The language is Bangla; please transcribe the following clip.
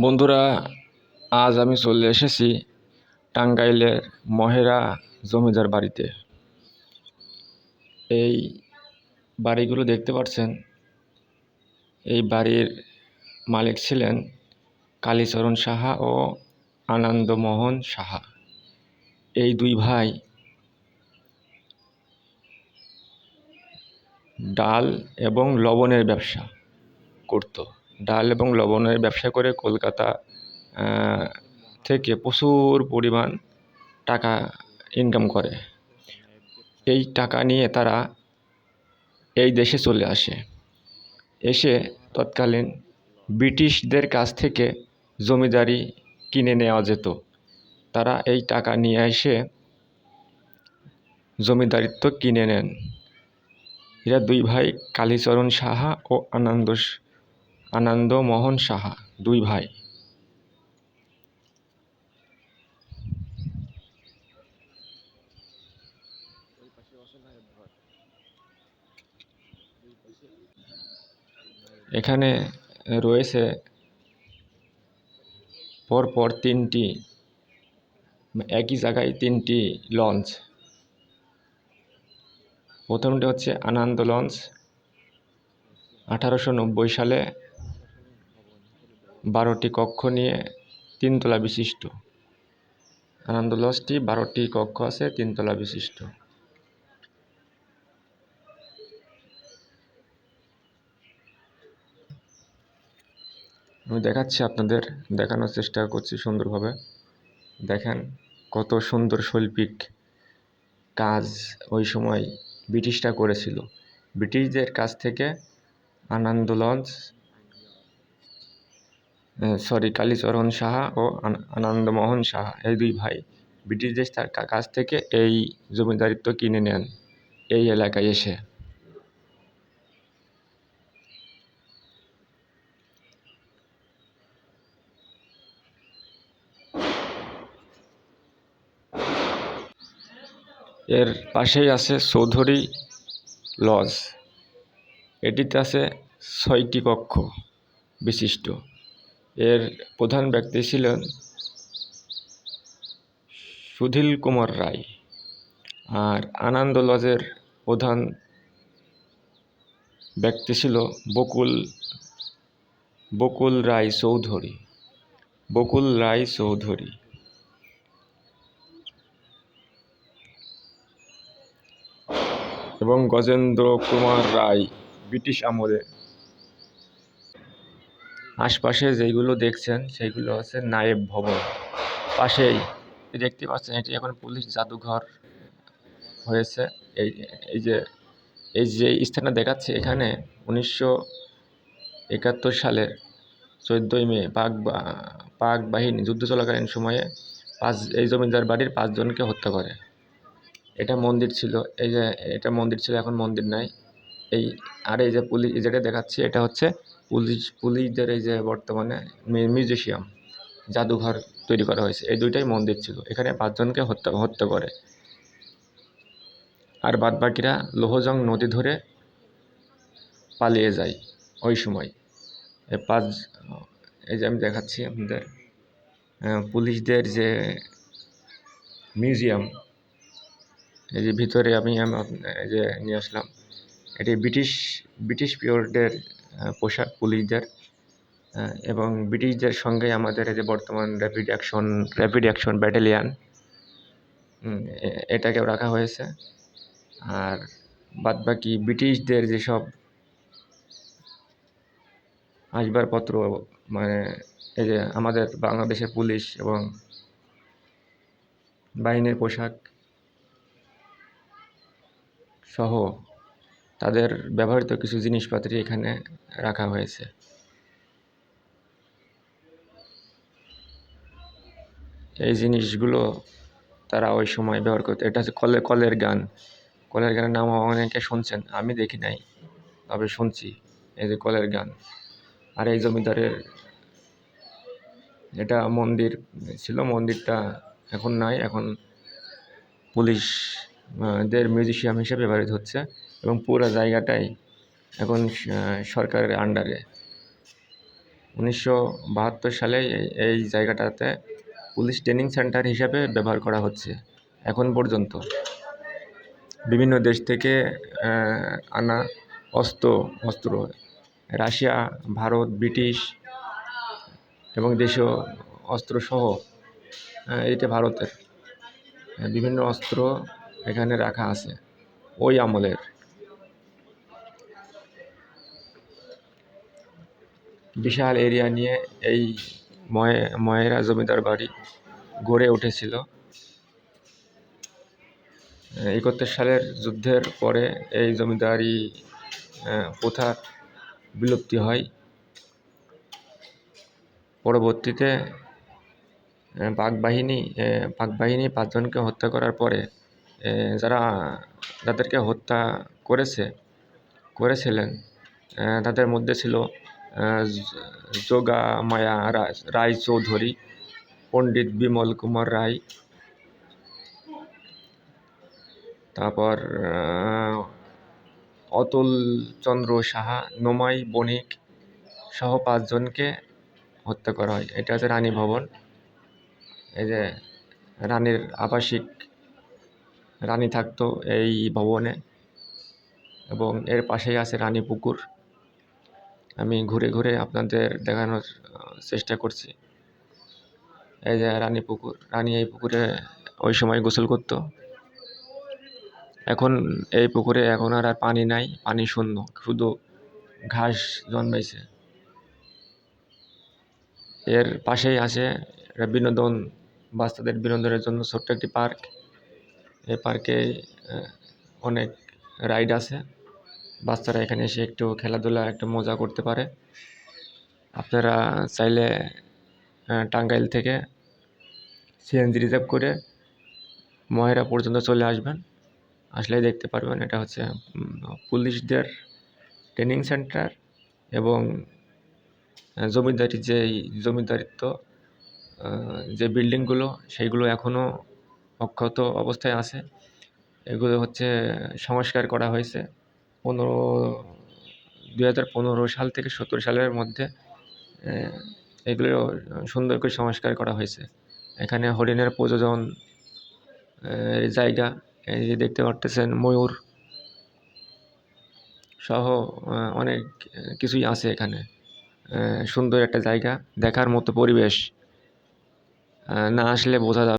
বন্ধুরা, আজ আমি চলে এসেছি টাঙ্গাইলের মহেরা জমিদার বাড়িতে। এই বাড়িগুলো দেখতে পাচ্ছেন, এই বাড়ির মালিক ছিলেন কালীচরণ সাহা ও আনন্দমোহন সাহা। এই দুই ভাই ডাল এবং লবণের ব্যবসা করত। ডাল এবং লবণের ব্যবসা করে কলকাতা থেকে প্রচুর পরিমাণ টাকা ইনকাম করে। এই টাকা নিয়ে তারা এই দেশে চলে আসে। এসে তৎকালীন ব্রিটিশদের কাছ থেকে জমিদারি কিনে নেওয়া যেত। তারা এই টাকা নিয়ে এসে জমিদারিত্ব কিনে নেন। এরা দুই ভাই, কালীচরণ সাহা ও আনন্দমোহন সাহা, দুই ভাই। এখানে রয়েছে পরপর তিনটি, একই জায়গায় তিনটি লঞ্চ। প্রথমটি হচ্ছে আনন্দ লঞ্চ, 1890 সালে 12টি কক্ষ নিয়ে 3 তলা বিশিষ্ট। আনন্দ লঞ্চটি 12টি কক্ষ আছে, 3 তলা বিশিষ্ট। আমি দেখাচ্ছি, আপনাদের দেখানোর চেষ্টা করছি সুন্দরভাবে। দেখেন কত সুন্দর শৈল্পিক কাজ ওই সময় ব্রিটিশরা করেছিল। ব্রিটিশদের কাছ থেকে আনন্দ লঞ্চ, কালীচরণ সাহা ও আনন্দমোহন সাহা, এই দুই ভাই ব্রিটিশদের কাছ থেকে এই জমিদারিত্ব কিনে নেন এই এলাকায় এসে। এর পাশেই আছে চৌধুরী লজ। এটিতে আছে 6টি কক্ষ বিশিষ্ট। এর প্রধান ব্যক্তি ছিলেন সুধীল কুমার রায়। আর আনন্দ লজের প্রধান ব্যক্তি ছিল বকুল রায় চৌধুরী। এবং গজেন্দ্র কুমার রায় ব্রিটিশ আমলে। আশপাশে যেগুলো দেখছেন সেগুলো হচ্ছে নায়েব ভবন। পাশেই দেখতে পাচ্ছেন, এটি এখন পুলিশ জাদুঘর হয়েছে। এই যে স্থানটা দেখাচ্ছে, এখানে 1971 সালের 14ই মে পাক বাহিনী যুদ্ধ চলাকালীন সময়ে এই জমিদার বাড়ির 5 জনকে হত্যা করে। এটা মন্দির ছিল, এটা মন্দির ছিল, এখন মন্দির নাই। এই যে পুলিশ যেটা দেখাচ্ছি, এটা হচ্ছে পুলিশদের এই যে বর্তমানে মিউজিয়াম, জাদুঘর তৈরি করা হয়েছে। এই দুইটাই মন্দির ছিল। এখানে 5 জনকে হত্যা করে। আর বাদবাকিরা লোহজং নদী ধরে পালিয়ে যায় ওই সময়। এই যে আমি দেখাচ্ছি আপনাদের পুলিশদের যে মিউজিয়াম, এই যে ভিতরে আমি এই যে নিয়ে আসলাম। এটি ব্রিটিশ পিরিয়ডের পোশাক পুলিশদের, এবং ব্রিটিশদের সঙ্গে আমাদের এই যে বর্তমান র্যাপিড অ্যাকশন ব্যাটালিয়ান, এটাকেও রাখা হয়েছে। আর বাদবাকি ব্রিটিশদের যেসব আসবাবপত্র, মানে এই যে আমাদের বাংলাদেশের পুলিশ এবং বাহিনীর পোশাক সহ তাদের ব্যবহৃত কিছু জিনিসপাতি এখানে রাখা হয়েছে। এই জিনিসগুলো তারা ওই সময় ব্যবহার করতো। এটা হচ্ছে কলের গান। কলের গানের নাম অনেকে শুনছেন, আমি দেখি নাই, তবে শুনছি। এই যে কলের গান। আর এই জমিদারের এটা মন্দির ছিল, মন্দিরটা এখন নাই, এখন পুলিশদের মিউজিয়াম হিসেবে ব্যবহৃত হচ্ছে। এবং পুরো জায়গাটাই এখন সরকারের আন্ডারে। 1972 সালে এই জায়গাটাতে পুলিশ ট্রেনিং সেন্টার হিসাবে ব্যবহার করা হচ্ছে এখন পর্যন্ত। বিভিন্ন দেশ থেকে আনা অস্ত্র রাশিয়া, ভারত, ব্রিটিশ এবং দেশীয় অস্ত্রসহ এইটা ভারতের বিভিন্ন অস্ত্র এখানে রাখা আছে ওই আমলের। বিশাল এরিয়া নিয়ে এই ময়রা জমিদার বাড়ি গড়ে উঠেছিল। 71 সালের যুদ্ধের পরে এই জমিদারি প্রথার বিলুপ্তি হয়। পরবর্তীতে পাক বাহিনী 5 জনকে হত্যা করার পরে যাদেরকে হত্যা করেছিলেন তাদের মধ্যে ছিল যোগামায়া রায় চৌধুরী, পণ্ডিত বিমল কুমার রায়, তারপর অতুল চন্দ্র সাহা, নোমাই বণিক সহ 5 জনকে হত্যা করা হয়। এটা হচ্ছে রানী ভবন। এই যে রানীর আবাসিক, রানী থাকতো এই ভবনে এবং এর পাশেই আছে রানী পুকুর। আমি ঘুরে ঘুরে আপনাদের দেখানোর চেষ্টা করছি। এই যে রানী পুকুর, রানী এই পুকুরে ওই সময় গোসল করত। এখন এই পুকুরে এখন আর পানি নাই, পানি শূন্য, শুধু ঘাস জন্মাইছে। এর পাশেই আছে বাচ্চাদের বিনোদনের জন্য ছোট্ট একটি পার্ক। এই পার্কে অনেক রাইড আছে, বাচ্চারা এখানে এসে একটু খেলাধুলা, একটু মজা করতে পারে। আপনারা চাইলে টাঙ্গাইল থেকে সিএনজি রিজার্ভ করে ময়রা পর্যন্ত চলে আসবেন, আসলেই দেখতে পারবেন। এটা হচ্ছে পুলিশদের ট্রেনিং সেন্টার এবং জমিদারিত্ব যে বিল্ডিংগুলো সেইগুলো এখনও অক্ষত অবস্থায় আছে। এগুলো হচ্ছে সংস্কার করা হয়েছে 2015 সাল থেকে 70 সালের মধ্যে। এগুলো সুন্দর করে সংস্কার করা হয়েছে। এখানে হরিণের প্রজনন জায়গা, এই যে দেখতে পারতেছেন ময়ূর সহ অনেক কিছুই আছে এখানে। সুন্দর একটা জায়গা, দেখার মতো পরিবেশ, না আসলে বোঝা যাবে।